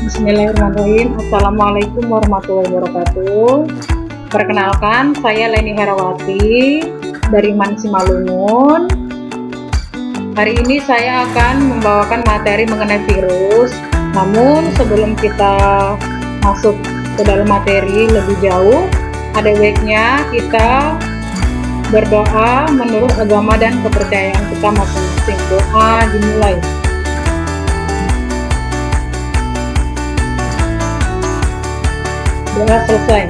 Bismillahirrahmanirrahim. Assalamualaikum warahmatullahi wabarakatuh. Perkenalkan, saya Leni Herawati dari Mansi Malungun. Hari ini saya akan membawakan materi mengenai virus. Namun sebelum kita masuk ke dalam materi lebih jauh, ada baiknya kita berdoa menurut agama dan kepercayaan kita masing-masing. Doa dimulai. Doa selesai.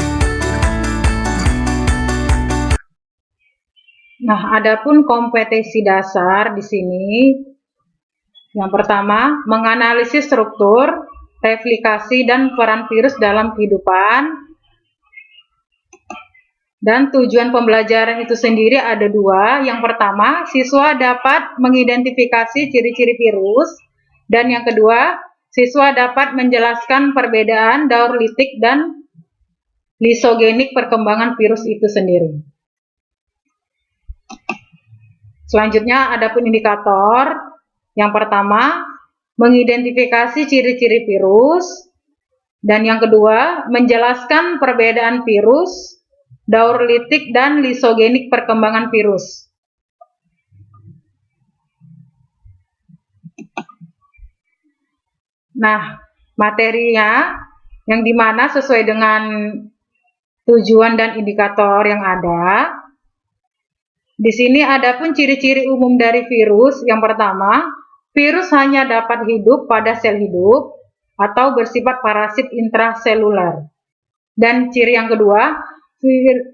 Nah, adapun kompetensi dasar di sini, yang pertama, menganalisis struktur, replikasi, dan peran virus dalam kehidupan. Dan tujuan pembelajaran itu sendiri ada dua. Yang pertama, siswa dapat mengidentifikasi ciri-ciri virus. Dan yang kedua, siswa dapat menjelaskan perbedaan daur litik dan lisogenik perkembangan virus itu sendiri. Selanjutnya, adapun indikator. Yang pertama, mengidentifikasi ciri-ciri virus. Dan yang kedua, menjelaskan perbedaan virus, daur litik, dan lisogenik perkembangan virus. Nah, materinya yang dimana sesuai dengan tujuan dan indikator yang ada. Di sini ada pun ciri-ciri umum dari virus. Yang pertama, virus hanya dapat hidup pada sel hidup atau bersifat parasit intraseluler. Dan ciri yang kedua,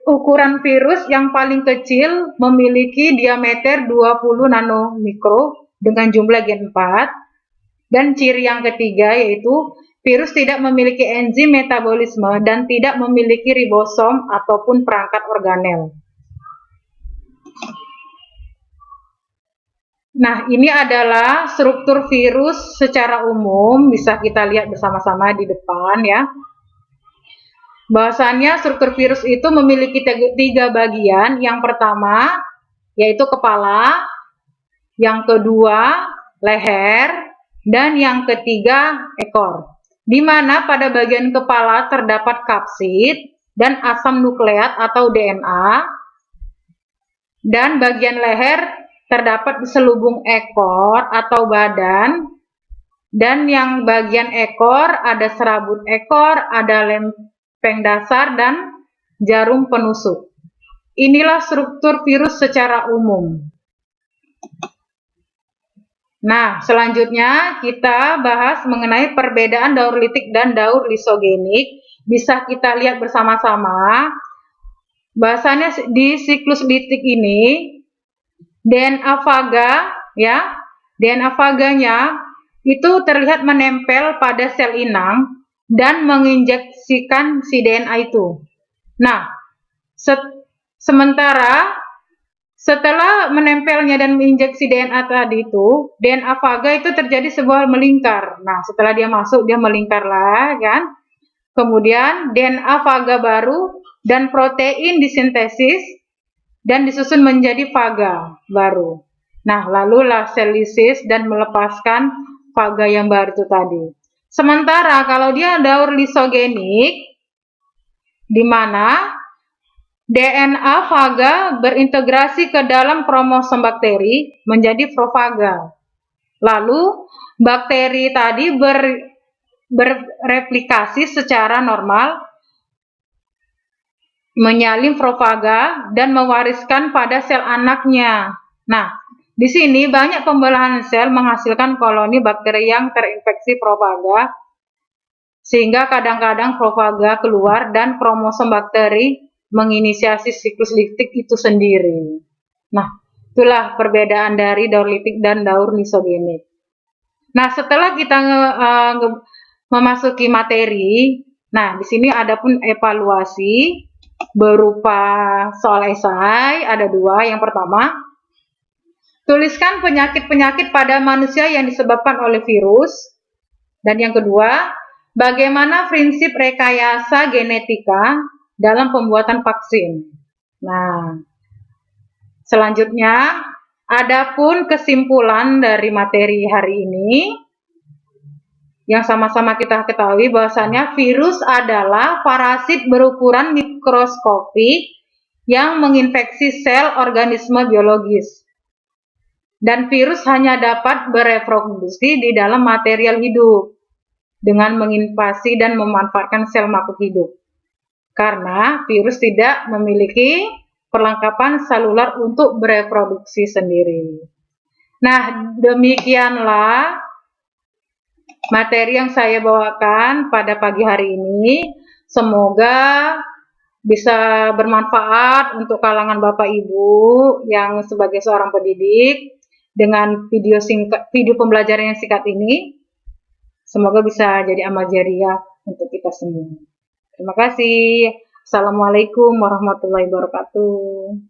ukuran virus yang paling kecil memiliki diameter 20 nanomikro dengan jumlah gen 4. Dan ciri yang ketiga yaitu virus tidak memiliki enzim metabolisme dan tidak memiliki ribosom ataupun perangkat organel. Nah, ini adalah struktur virus secara umum, bisa kita lihat bersama-sama di depan ya. Bahwasannya struktur virus itu memiliki tiga bagian. Yang pertama yaitu kepala, yang kedua leher, dan yang ketiga ekor. Di mana pada bagian kepala terdapat kapsid dan asam nukleat atau DNA, dan bagian leher terdapat selubung ekor atau badan, dan yang bagian ekor ada serabut ekor, ada lempeng dasar, dan jarum penusuk. Inilah struktur virus secara umum. Nah, selanjutnya kita bahas mengenai perbedaan daur litik dan daur lisogenik. Bisa kita lihat bersama-sama. Bahasanya di siklus litik ini, DNA faga, ya, DNA faganya itu terlihat menempel pada sel inang dan menginjeksikan si DNA itu. Nah, sementara setelah menempelnya dan menginjeksi DNA tadi itu, DNA faga itu terjadi sebuah melingkar. Nah, setelah dia masuk, dia melingkar lah, kan? Kemudian DNA faga baru dan protein disintesis dan disusun menjadi faga baru. Nah, lalulah sel lisis dan melepaskan faga yang baru itu tadi. Sementara kalau dia daur lisogenik, di mana DNA faga berintegrasi ke dalam kromosom bakteri menjadi profaga. Lalu bakteri tadi bereplikasi secara normal, menyalin profaga dan mewariskan pada sel anaknya. Nah, di sini banyak pembelahan sel menghasilkan koloni bakteri yang terinfeksi profaga, sehingga kadang-kadang profaga keluar dan kromosom bakteri menginisiasi siklus litik itu sendiri. Nah, itulah perbedaan dari daur litik dan daur lisogenik. Nah, setelah kita memasuki materi, nah di sini ada pun evaluasi berupa soal esai, ada dua. Yang pertama, tuliskan penyakit-penyakit pada manusia yang disebabkan oleh virus. Dan yang kedua, bagaimana prinsip rekayasa genetika dalam pembuatan vaksin. Nah, selanjutnya, adapun kesimpulan dari materi hari ini, yang sama-sama kita ketahui bahwasannya virus adalah parasit berukuran mikroskopik yang menginfeksi sel organisme biologis. Dan virus hanya dapat bereproduksi di dalam material hidup dengan menginvasi dan memanfaatkan sel makhluk hidup. Karena virus tidak memiliki perlengkapan selular untuk bereproduksi sendiri. Nah, demikianlah materi yang saya bawakan pada pagi hari ini. Semoga bisa bermanfaat untuk kalangan Bapak Ibu yang sebagai seorang pendidik dengan video pembelajaran yang singkat ini. Semoga bisa jadi amal jariah untuk kita semua. Terima kasih. Assalamualaikum warahmatullahi wabarakatuh.